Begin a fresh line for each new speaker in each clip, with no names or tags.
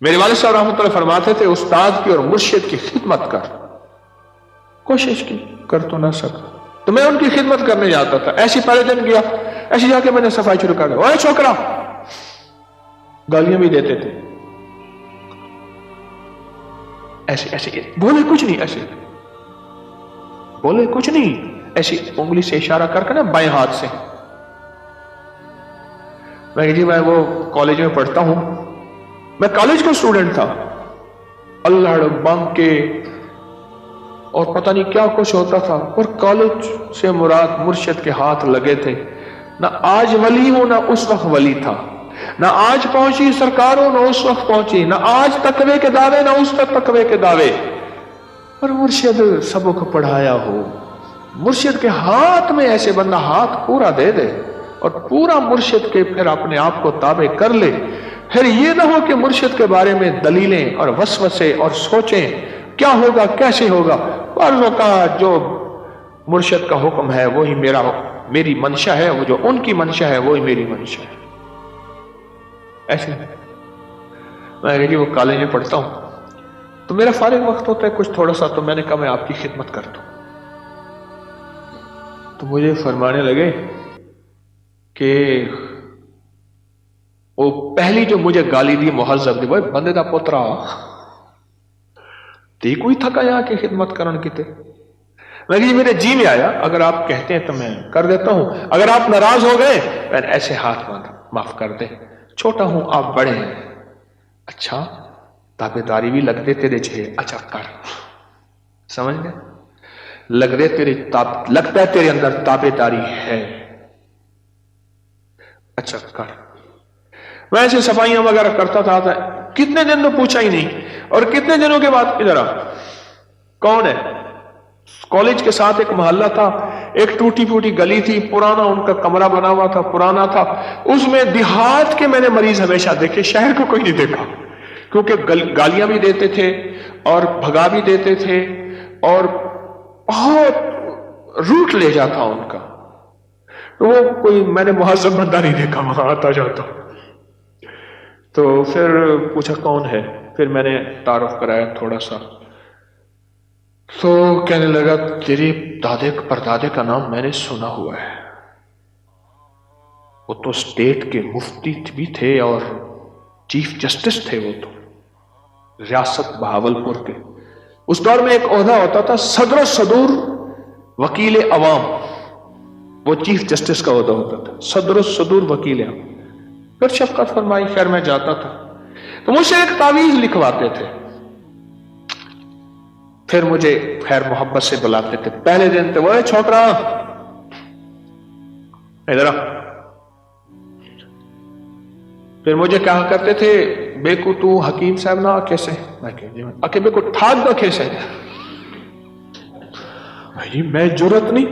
میرے والد صاحب رحمۃ اللہ فرماتے تھے استاد کی اور مرشد کی خدمت کر، کوشش کی، کر تو نہ سکا، تو میں ان کی خدمت کرنے جاتا تھا۔ ایسی پہلے دن گیا، ایسی جا کے میں نے صفائی شروع کر دیا، اوے چھوکرا، گالیاں بھی دیتے تھے، ایسے ایسے بولے کچھ نہیں، ایسے بولے کچھ نہیں، ایسی انگلی سے اشارہ کر کے نا بائیں ہاتھ سے۔ میں جی میں وہ کالج میں پڑھتا ہوں، میں کالج کا اسٹوڈنٹ تھا، اللہ بنک کے اور پتہ نہیں کیا کچھ ہوتا تھا، اور کالج سے مراد مرشد کے ہاتھ لگے تھے، نہ آج ولی ہوں نہ اس وقت ولی تھا، نہ آج پہنچی سرکار ہوں نہ اس وقت پہنچی، نہ آج تقوی کے دعوے نہ اس وقت تقوی کے دعوے، اور مرشد سبق پڑھایا ہو، مرشد کے ہاتھ میں ایسے بندہ ہاتھ پورا دے دے اور پورا مرشد کے پھر اپنے آپ کو تابع کر لے، پھر یہ نہ ہو کہ مرشد کے بارے میں دلیلیں اور وسوسے اور سوچیں کیا ہوگا کیسے ہوگا، بعض اوقات جو مرشد کا حکم ہے وہی میری منشا ہے، وہ جو ان کی منشا ہے وہی میری منشا ہے، ایسے میں جی وہ کالج میں پڑھتا ہوں تو میرا فارغ وقت ہوتا ہے کچھ تھوڑا سا، تو میں نے کہا میں آپ کی خدمت کر دوں، تو مجھے فرمانے لگے کہ وہ پہلی جو مجھے گالی دی مہذب دی، وہ بندے دا پوترا تی کوئی تھکا یہاں کی خدمت کرن کی تے، میں کہ میرے جی میں آیا، اگر آپ کہتے ہیں تو میں کر دیتا ہوں، اگر آپ ناراض ہو گئے میں ایسے ہاتھ باندھا، معاف کر دیں، چھوٹا ہوں آپ بڑے ہیں، اچھا تابے داری بھی لگ دے تیرے چھے، اچھا کر، سمجھ گئے، لگ دے تیرے لگتا ہے تیرے اندر تابے داری ہے، اچھا کر۔ میں ایسے صفائیاں وغیرہ کرتا تھا، کتنے دن تو پوچھا ہی نہیں، اور کتنے دنوں کے بعد ادھر آ، کون ہے؟ کالج کے ساتھ ایک محلہ تھا، ایک ٹوٹی پھوٹی گلی تھی، پرانا ان کا کمرہ بنا ہوا تھا، پرانا تھا، اس میں دیہات کے میں نے مریض ہمیشہ دیکھے، شہر کو کوئی نہیں دیکھا، کیونکہ گالیاں بھی دیتے تھے اور بھگا بھی دیتے تھے اور بہت روٹ لے جاتا ان کا، تو وہ کوئی میں نے مہذب بندہ نہیں دیکھا وہاں آتا جاتا، تو پھر پوچھا کون ہے، پھر میں نے تعارف کرایا تھوڑا سا، تو کہنے لگا تیرے دادے پردادے کا نام میں نے سنا ہوا ہے، وہ تو اسٹیٹ کے مفتی بھی تھے اور چیف جسٹس تھے، وہ تو ریاست بہاولپور کے، اس دور میں ایک عہدہ ہوتا تھا صدر و صدور وکیل عوام، وہ چیف جسٹس کا عہدہ ہوتا تھا، صدر و صدور وکیل عوام۔ پھر شفقت فرمائی، خیر میں جاتا تھا تو مجھ سے ایک تعویذ لکھواتے تھے، پھر مجھے خیر محبت سے بلاتے تھے، پہلے دن تھے وہ چھوکرا ادھر آ، پھر مجھے کہا کرتے تھے بیکو تو حکیم صاحب نہ کیسے، میں کہ بیکو ٹھاک نہ کیسے، جی میں جرت نہیں،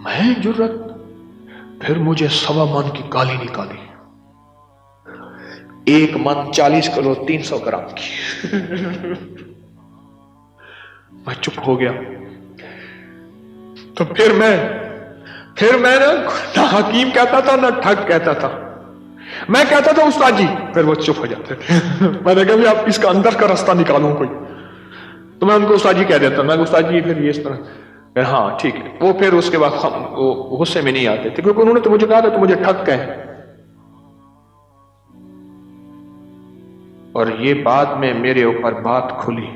میں جرت، پھر مجھے 1.25 من کی گالی نکالی، 1 من 40 کلو 300 گرام کی، میں چپ ہو گیا، تو پھر میں نہ حکیم کہتا تھا نہ ٹھگ کہتا تھا، میں کہتا تھا استاد جی، پھر وہ چپ ہو جاتے تھے، میں نے کہا بھی آپ اس کا اندر کا راستہ نکالوں کوئی، تو میں ان کو استاد جی کہہ دیتا، میں استاد جی پھر یہ اس طرح، ہاں ٹھیک ہے، وہ پھر اس کے بعد وہ غصے میں نہیں آتے تھے، کیونکہ انہوں نے تو مجھے کہا تھا تو مجھے ٹھگ کہیں، اور یہ بعد میں میرے اوپر بات کھلی،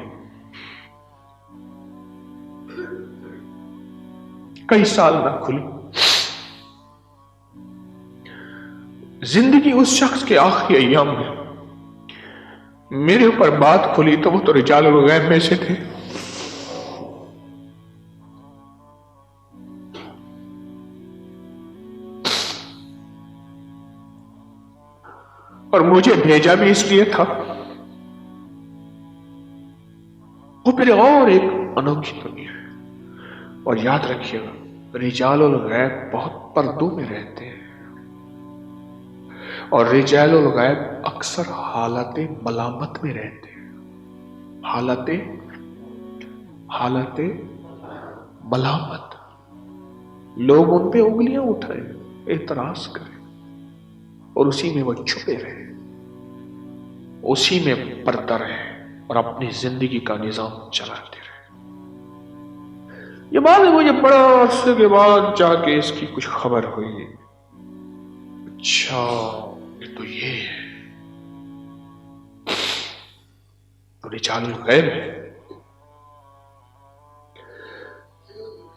کئی سال نہ کھلی، زندگی اس شخص کے آخری ایام میں میرے اوپر بات کھلی، تو وہ تو رجال الغیب میں سے تھے، اور مجھے بھیجا بھی اس لیے تھا، وہ پھر اور ایک انوکھی دنیا ہے، اور یاد رکھیے گا رجال الغیب بہت پردوں میں رہتے ہیں، اور رجال الغیب اکثر حالت ملامت میں رہتے ہیں، حالت ملامت، لوگ ان پہ انگلیاں اٹھائیں، اعتراض کریں، اور اسی میں وہ چھپے رہے، اسی میں پڑتا رہے اور اپنی زندگی کا نظام چلاتے رہے۔ یہ بات مجھے بڑا عرصے کے بعد جا کے اس کی کچھ خبر ہوئی، اچھا یہ تو یہ ہے، تو رجال الغیب ہے۔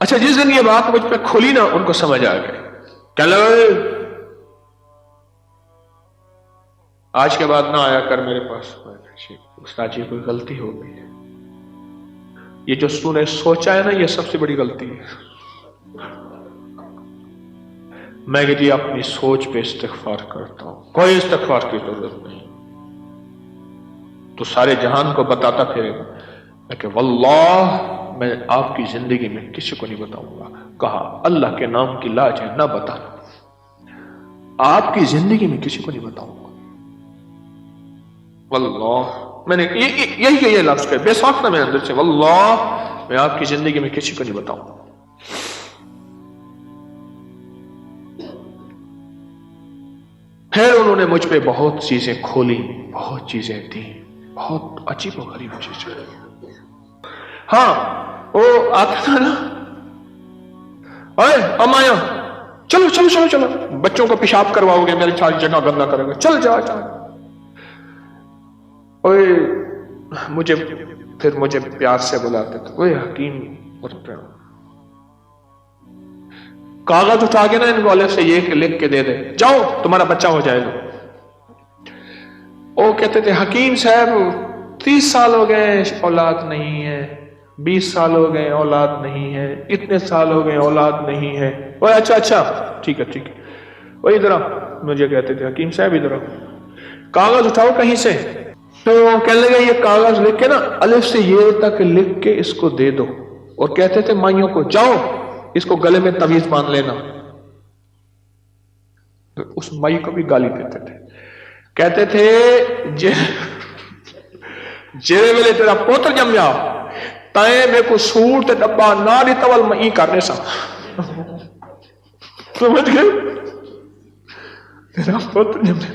اچھا جس دن یہ بات مجھ پہ کھلی نا، ان کو سمجھ آ گئے، کیا لگا آج کے بعد نہ آیا کر میرے پاس، استاد جی کوئی غلطی ہو گئی ہے، یہ جو تو نے سوچا ہے نا یہ سب سے بڑی غلطی ہے۔ میں کہ جی اپنی سوچ پہ استغفار کرتا ہوں، کوئی استغفار کی ضرورت نہیں، تو سارے جہان کو بتاتا پھرے گا کہ واللہ میں آپ کی زندگی میں کسی کو نہیں بتاؤں گا۔ کہا اللہ کے نام کی لاج ہے نہ بتانا، آپ کی زندگی میں کسی کو نہیں بتاؤں گا، واللہ میں نے یہی لفظ کہا بے ساختہ میرے اندر سے، واللہ میں آپ کی زندگی میں کسی کو نہیں بتاؤں گا۔ پھر انہوں نے مجھ پہ بہت چیزیں کھولی، بہت چیزیں دی، بہت عجیب و غریب چیزیں۔ ہاں وہ آتا تھا نا، اے امایا چلو چلو چلو چلو، بچوں کو پیشاب کرواؤ گے، میری ساری جگہ گندا کرے گا، چل جا چل۔ مجھے پیار سے بلاتے تھے، اوے حکیم، کاغذ اٹھا کے نا ان والے سے یہ لکھ کے دے دے، جاؤ تمہارا بچہ ہو جائے گا۔ وہ کہتے تھے حکیم صاحب 30 سال ہو گئے اولاد نہیں ہے، 20 سال ہو گئے اولاد نہیں ہے، اتنے سال ہو گئے اولاد نہیں ہے۔ اوے اچھا اچھا ٹھیک ہے ٹھیک ہے، وہ ادھر آ، مجھے کہتے تھے حکیم صاحب ادھر آ، کاغذ اٹھاؤ کہیں سے۔ تو کہنے لگے یہ کاغذ لکھ کے نا الف سے یہ تک لکھ کے اس کو دے دو، اور کہتے تھے مائیوں کو جاؤ اس کو گلے میں تعویذ باندھ لینا۔ اس مائی کو بھی گالی دیتے تھے، کہتے تھے جیرے ویلے تیرا پوتر جمیا تائیں میں کو سوٹ تے ڈبا نہ دیتا وال میں کرنے سا، سمجھ گئے؟ تیرا پوتر جمیا،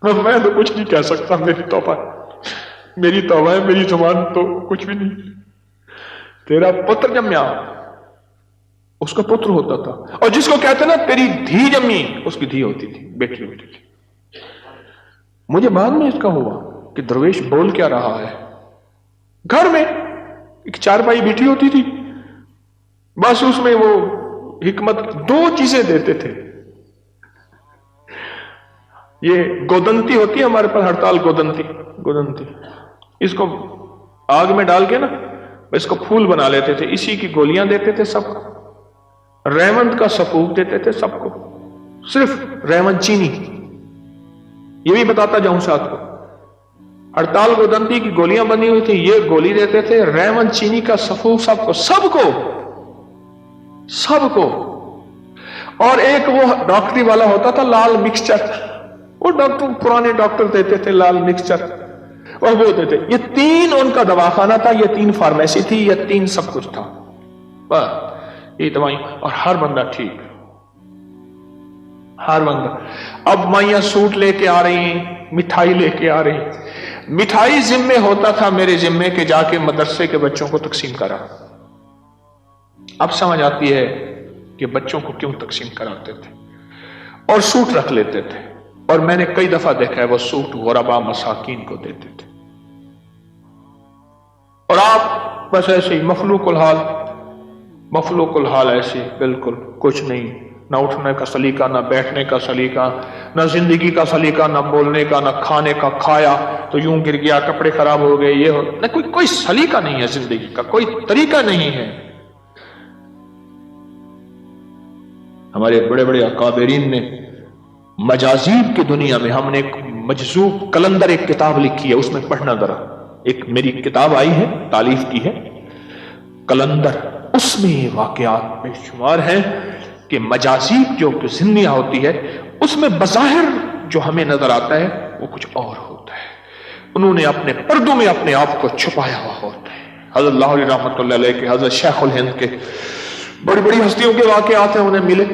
میں تو کچھ نہیں کہہ سکتا، میری توبہ ہے، میری زبان تو کچھ بھی نہیں۔ تیرا پتر جمیا، اس کا پتر ہوتا تھا، اور جس کو کہتے نا تیری دھی جمی، اس کی دھی ہوتی تھی، بیٹی ہوتی تھی۔ مجھے بعد میں اس کا ہوا کہ درویش بول کیا رہا ہے، گھر میں ایک چارپائی بیٹی ہوتی تھی، بس اس میں وہ حکمت 2 چیزیں دیتے تھے۔ یہ گودنتی ہوتی ہے ہمارے پاس، ہڑتال گودنتی، اس کو آگ میں ڈال کے نا اس کو پھول بنا لیتے تھے، اسی کی گولیاں دیتے تھے سب کو، ریوند کا سپوک دیتے تھے سب کو، صرف ریوند چینی، یہ بھی بتاتا جاؤں ساتھ کو، ہڑتال گودنتی کی گولیاں بنی ہوئی تھی، یہ گولی دیتے تھے، ریوند چینی کا سپوک سب کو، اور ایک وہ ڈاکٹری والا ہوتا تھا لال مکسچر، وہ ڈاکٹر پرانے ڈاکٹر دیتے تھے لال مکسچر، اور وہ دیتے، یہ 3 ان کا دواخانہ تھا، یہ 3 فارمیسی تھی، یہ 3 سب کچھ تھا، بس یہ دوائی، اور ہر بندہ ٹھیک، ہر بندہ۔ اب مائیاں سوٹ لے کے آ رہی ہیں، مٹھائی لے کے آ رہی ہیں، مٹھائی ذمے ہوتا تھا میرے ذمے کے جا کے مدرسے کے بچوں کو تقسیم کرا۔ اب سمجھ آتی ہے کہ بچوں کو کیوں تقسیم کراتے تھے، اور سوٹ رکھ لیتے تھے، اور میں نے کئی دفعہ دیکھا ہے وہ سوٹ غربا مساکین کو دیتے تھے، اور آپ بس ایسے ہی مخلوق الحال ایسے بالکل کچھ نہیں، نہ اٹھنے کا سلیقہ، نہ بیٹھنے کا سلیقہ، نہ زندگی کا سلیقہ، نہ بولنے کا، نہ کھانے کا، کھایا تو یوں گر گیا، کپڑے خراب ہو گئے، یہ ہو، نہ کوئی سلیقہ نہیں ہے زندگی کا، کوئی طریقہ نہیں ہے۔ ہمارے بڑے بڑے اکابرین نے مجازیب کی دنیا میں، ہم نے ایک مجذوب کلندر ایک کتاب لکھی ہے، اس میں پڑھنا ذرا، ایک میری کتاب آئی ہے، تالیف کی ہے کلندر، اس میں واقعات بے شمار ہیں کہ مجازیب جو زندگیاں ہوتی ہے اس میں بظاہر جو ہمیں نظر آتا ہے وہ کچھ اور ہوتا ہے، انہوں نے اپنے پردوں میں اپنے آپ کو چھپایا ہوا ہوتا ہے۔ حضرت لاہوری رحمۃ اللہ علیہ کے، حضرت شیخ الہند کے، بڑی بڑی ہستیوں کے واقعات ہیں، انہیں ملے